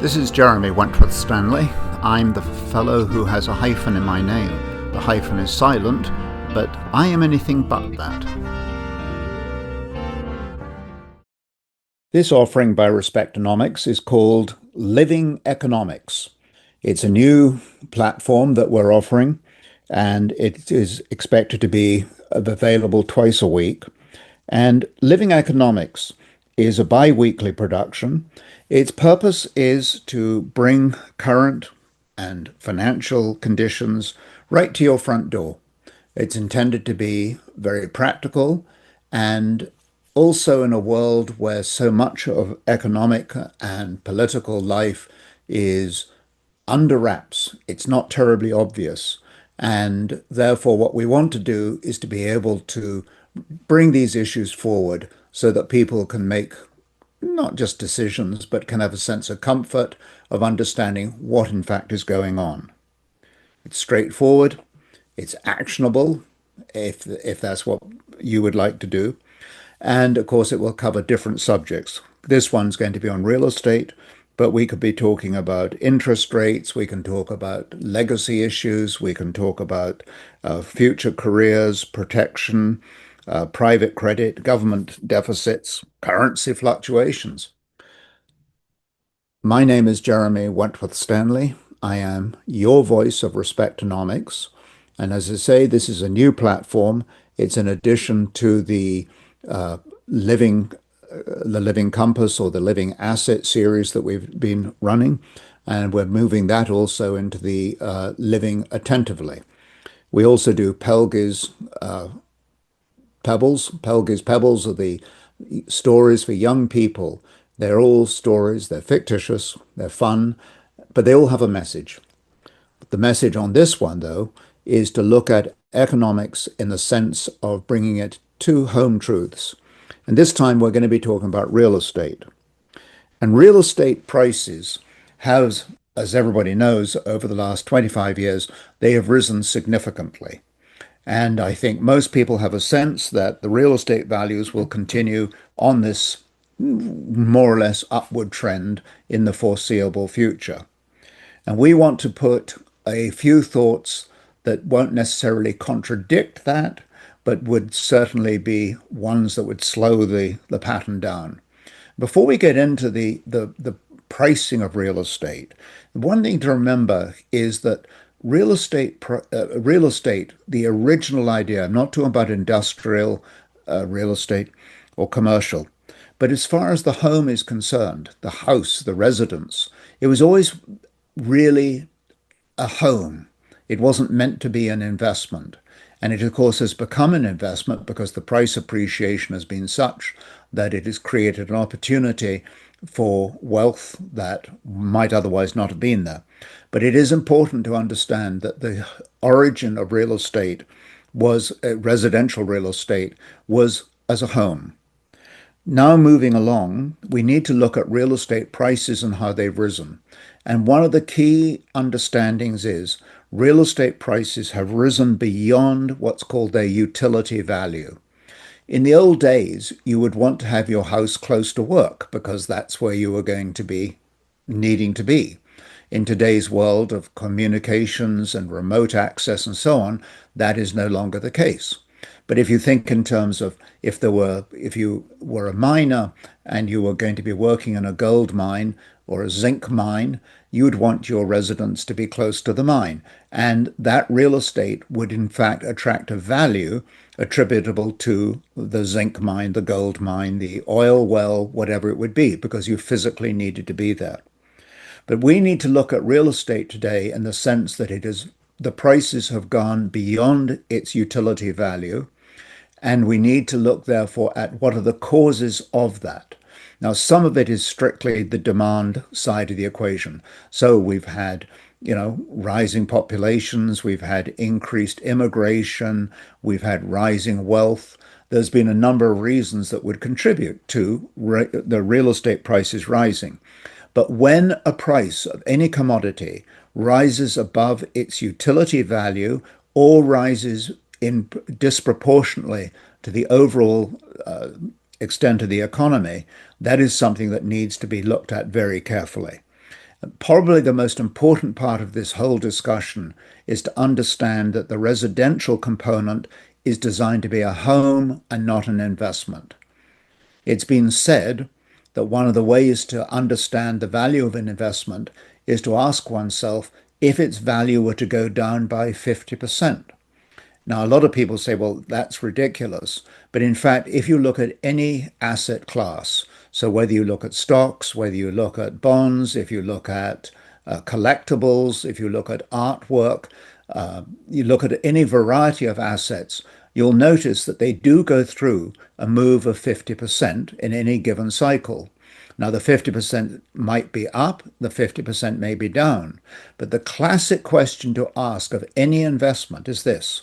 This is Jeremy Wentworth-Stanley. I'm the fellow who has a hyphen in my name. The hyphen is silent, but I am anything but that. This offering by Respectonomics is called Living Economics. It's a new platform that we're offering, and it is expected to be available twice a week. And Living Economics is a bi-weekly production. Its purpose is to bring current and financial conditions right to your front door. It's intended to be very practical, and also in a world where so much of economic and political life is under wraps. It's not terribly obvious. And therefore, what we want to do is to be able to bring these issues forward so that people can make not just decisions, but can have a sense of comfort of understanding what in fact is going on. It's straightforward, it's actionable, if that's what you would like to do. And of course, it will cover different subjects. This one's going to be on real estate, but we could be talking about interest rates, we can talk about legacy issues, we can talk about future careers, protection, private credit, government deficits, currency fluctuations. My name is Jeremy Wentworth-Stanley. I am your voice of Respectonomics. And as I say, this is a new platform. It's in addition to the Living Compass or the Living Asset series that we've been running. And we're moving that also into the Living Attentively. We also do Pelge's Pebbles. Pelge's Pebbles are the stories for young people. They're all stories, they're fictitious, they're fun, but they all have a message. The message on this one, though, is to look at economics in the sense of bringing it to home truths. And this time we're going to be talking about real estate. And real estate prices have, as everybody knows, over the last 25 years, they have risen significantly. And I think most people have a sense that the real estate values will continue on this more or less upward trend in the foreseeable future. And we want to put a few thoughts that won't necessarily contradict that, but would certainly be ones that would slow the pattern down. Before we get into the pricing of real estate, one thing to remember is that real estate, the original idea, I'm not talking about industrial real estate or commercial, but as far as the home is concerned, the house, the residence, it was always really a home. It wasn't meant to be an investment. And it, of course, has become an investment because the price appreciation has been such that it has created an opportunity for wealth that might otherwise not have been there. But it is important to understand that the origin of real estate was residential real estate was as a home. Now moving along, we need to look at real estate prices and how they've risen. And one of the key understandings is real estate prices have risen beyond what's called their utility value. In the old days, you would want to have your house close to work because that's where you were going to be needing to be. In today's world of communications and remote access and so on, that is no longer the case. But if you think in terms of if you were a miner and you were going to be working in a gold mine or a zinc mine, you would want your residence to be close to the mine. And that real estate would in fact attract a value attributable to the zinc mine, the gold mine, the oil well, whatever it would be, because you physically needed to be there. But we need to look at real estate today in the sense that the prices have gone beyond its utility value, and we need to look therefore at what are the causes of that. Now, some of it is strictly the demand side of the equation. So we've had, rising populations, we've had increased immigration, we've had rising wealth. There's been a number of reasons that would contribute to the real estate prices rising. But when a price of any commodity rises above its utility value or rises in disproportionately to the overall extent of the economy, that is something that needs to be looked at very carefully. Probably the most important part of this whole discussion is to understand that the residential component is designed to be a home and not an investment. It's been said that one of the ways to understand the value of an investment is to ask oneself if its value were to go down by 50%. Now, a lot of people say, well, that's ridiculous. But in fact, if you look at any asset class, so whether you look at stocks, whether you look at bonds, if you look at collectibles, if you look at artwork, you look at any variety of assets, you'll notice that they do go through a move of 50% in any given cycle. Now, the 50% might be up, the 50% may be down. But the classic question to ask of any investment is this: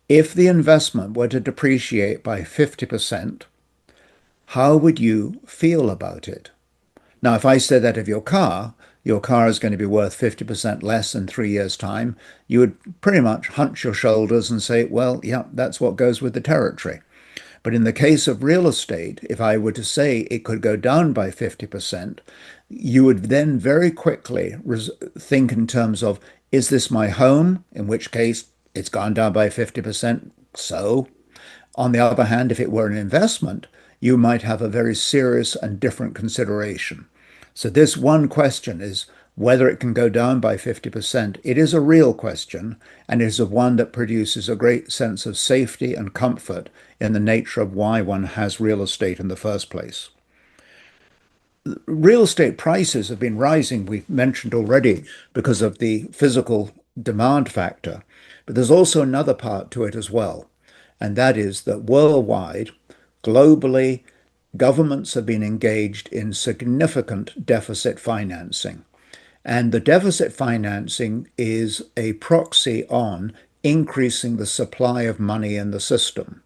if the investment were to depreciate by 50%, how would you feel about it? Now, if I said that of your car is going to be worth 50% less in 3 years' time, you would pretty much hunch your shoulders and say, well, yeah, that's what goes with the territory. But in the case of real estate, if I were to say it could go down by 50%, you would then very quickly think in terms of, is this my home? In which case, it's gone down by 50%. So, on the other hand, if it were an investment, you might have a very serious and different consideration. So, this one question is whether it can go down by 50%. It is a real question, and it is one that produces a great sense of safety and comfort in the nature of why one has real estate in the first place. Real estate prices have been rising, we've mentioned already, because of the physical demand factor. But there's also another part to it as well, and that is that worldwide, globally, governments have been engaged in significant deficit financing. And the deficit financing is a proxy on increasing the supply of money in the system.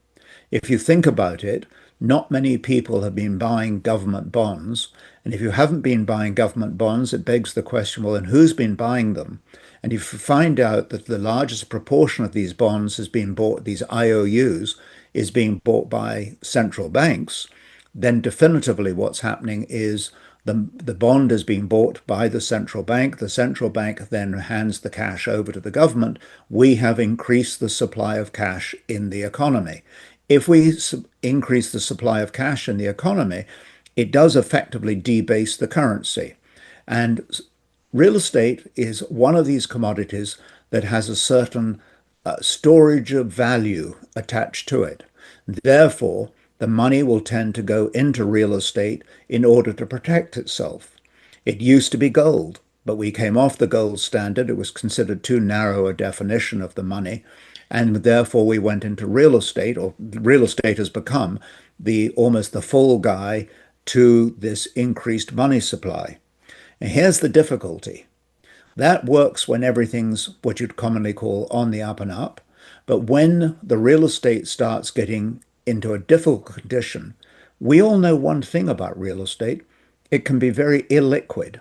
If you think about it, not many people have been buying government bonds. And if you haven't been buying government bonds, it begs the question, well, then who's been buying them? And if you find out that the largest proportion of these bonds has been bought, these IOUs, is being bought by central banks, then definitively what's happening is the bond is being bought by the central bank. The central bank then hands the cash over to the government. We have increased the supply of cash in the economy. If we increase the supply of cash in the economy, it does effectively debase the currency. And real estate is one of these commodities that has a certain storage of value attached to it. Therefore, the money will tend to go into real estate in order to protect itself. It used to be gold, but we came off the gold standard. It was considered too narrow a definition of the money. And therefore we went into real estate, or real estate has become almost the fall guy to this increased money supply. And here's the difficulty. That works when everything's what you'd commonly call on the up and up. But when the real estate starts getting into a difficult condition, we all know one thing about real estate: it can be very illiquid.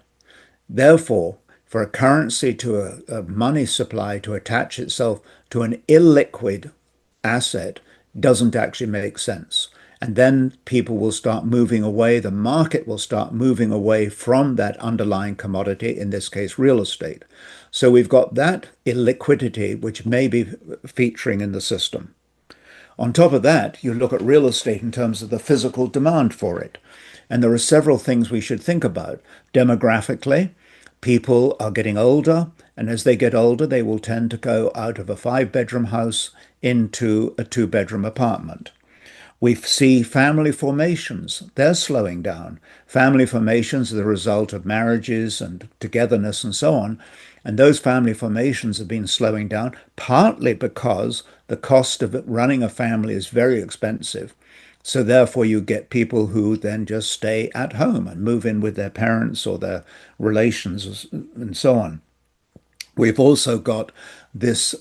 Therefore, for a currency to a money supply to attach itself to an illiquid asset doesn't actually make sense. And then people will start moving away, the market will start moving away from that underlying commodity, in this case, real estate. So we've got that illiquidity, which may be featuring in the system. On top of that, you look at real estate in terms of the physical demand for it. And there are several things we should think about. Demographically, people are getting older, and as they get older, they will tend to go out of a 5-bedroom house into a 2-bedroom apartment. We see family formations. They're slowing down. Family formations are the result of marriages and togetherness and so on. And those family formations have been slowing down, partly because the cost of running a family is very expensive. So therefore, you get people who then just stay at home and move in with their parents or their relations and so on. We've also got this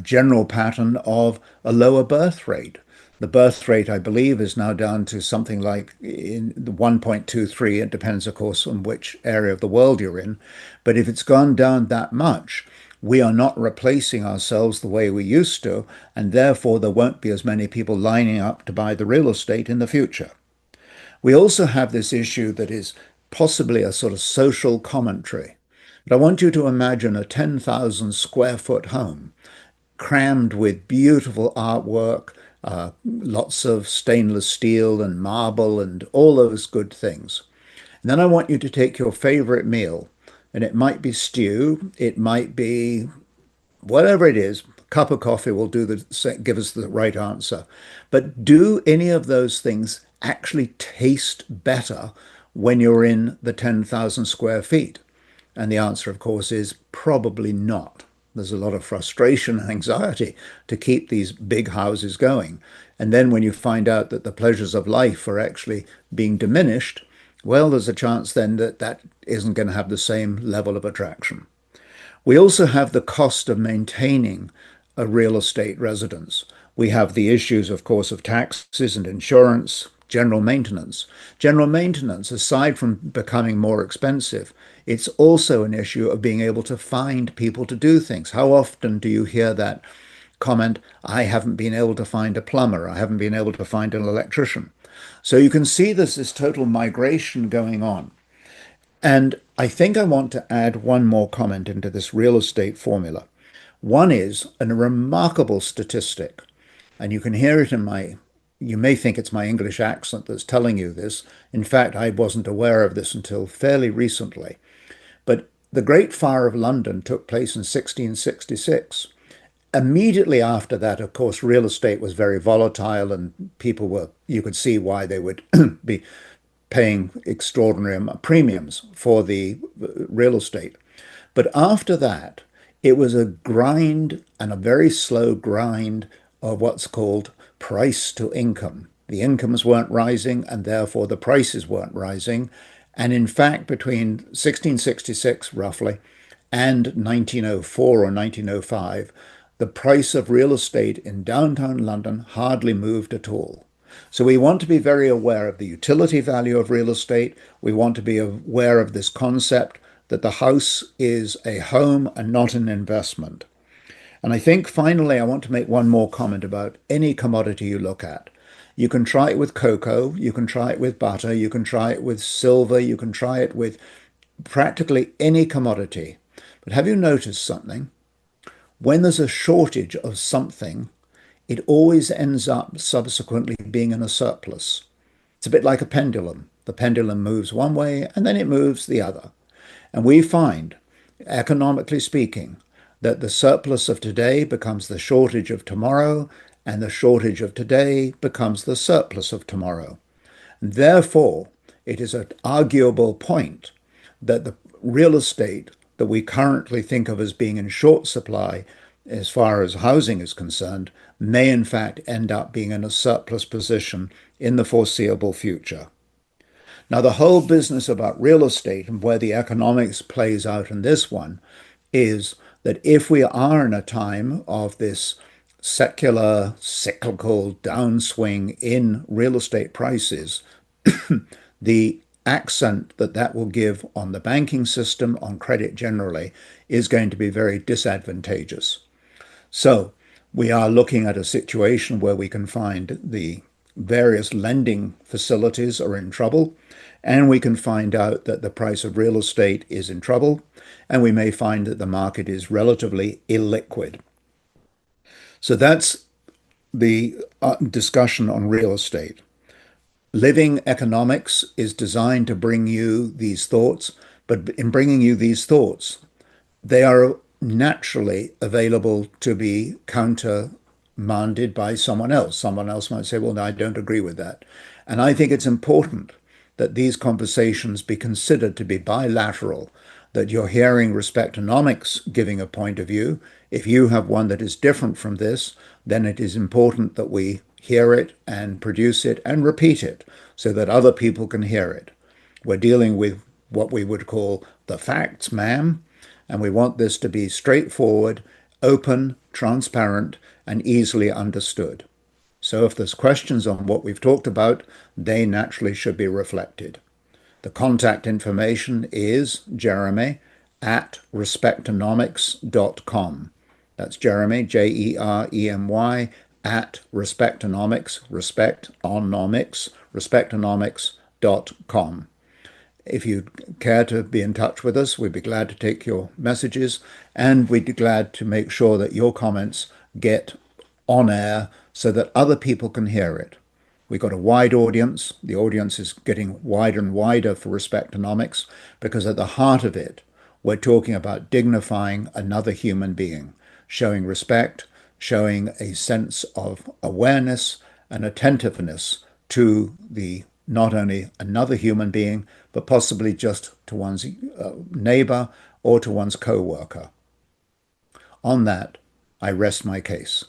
general pattern of a lower birth rate. The birth rate, I believe, is now down to something like in the 1.23. It depends, of course, on which area of the world you're in. But if it's gone down that much, we are not replacing ourselves the way we used to, and therefore there won't be as many people lining up to buy the real estate in the future. We also have this issue that is possibly a sort of social commentary. But I want you to imagine a 10,000 square foot home crammed with beautiful artwork, lots of stainless steel and marble and all those good things. And then I want you to take your favorite meal, and it might be stew, it might be whatever it is. A cup of coffee will give us the right answer. But do any of those things actually taste better when you're in the 10,000 square feet? And the answer, of course, is probably not. There's a lot of frustration and anxiety to keep these big houses going. And then when you find out that the pleasures of life are actually being diminished, well, there's a chance then that that isn't going to have the same level of attraction. We also have the cost of maintaining a real estate residence. We have the issues, of course, of taxes and insurance, general maintenance. General maintenance, aside from becoming more expensive, it's also an issue of being able to find people to do things. How often do you hear that comment, I haven't been able to find a plumber, I haven't been able to find an electrician? So you can see there's this total migration going on. And I think I want to add one more comment into this real estate formula. One is a remarkable statistic, and you can hear it in you may think it's my English accent that's telling you this. In fact, I wasn't aware of this until fairly recently. But the Great Fire of London took place in 1666. Immediately after that, of course, real estate was very volatile and you could see why they would be paying extraordinary premiums for the real estate. But after that, it was a grind and a very slow grind of what's called price to income. The incomes weren't rising and therefore the prices weren't rising. And in fact, between 1666 roughly and 1904 or 1905, the price of real estate in downtown London hardly moved at all. So we want to be very aware of the utility value of real estate. We want to be aware of this concept that the house is a home and not an investment. And I think finally, I want to make one more comment about any commodity you look at. You can try it with cocoa, you can try it with butter, you can try it with silver, you can try it with practically any commodity. But have you noticed something? When there's a shortage of something, it always ends up subsequently being in a surplus. It's a bit like a pendulum. The pendulum moves one way and then it moves the other. And we find, economically speaking, that the surplus of today becomes the shortage of tomorrow, and the shortage of today becomes the surplus of tomorrow. And therefore, it is an arguable point that the real estate that we currently think of as being in short supply, as far as housing is concerned, may in fact end up being in a surplus position in the foreseeable future. Now, the whole business about real estate and where the economics plays out in this one is that if we are in a time of this secular, cyclical downswing in real estate prices, the accent that that will give on the banking system, on credit generally, is going to be very disadvantageous. So we are looking at a situation where we can find the various lending facilities are in trouble, and we can find out that the price of real estate is in trouble, and we may find that the market is relatively illiquid. So that's the discussion on real estate. Living economics is designed to bring you these thoughts, but in bringing you these thoughts, they are naturally available to be countermanded by someone else. Someone else might say, well, no, I don't agree with that. And I think it's important that these conversations be considered to be bilateral, that you're hearing Respectonomics giving a point of view. If you have one that is different from this, then it is important that we hear it and produce it and repeat it so that other people can hear it. We're dealing with what we would call the facts, ma'am, and we want this to be straightforward, open, transparent, and easily understood. So if there's questions on what we've talked about, they naturally should be reflected. The contact information is Jeremy at respectonomics.com. That's Jeremy, Jeremy, at respectonomics, respectonomics.com. If you care to be in touch with us, we'd be glad to take your messages, and we'd be glad to make sure that your comments get on air so that other people can hear it. We've got a wide audience. The audience is getting wider and wider for Respectonomics because at the heart of it, we're talking about dignifying another human being, showing respect, showing a sense of awareness and attentiveness to the not only another human being, but possibly just to one's neighbor or to one's co-worker. On that, I rest my case.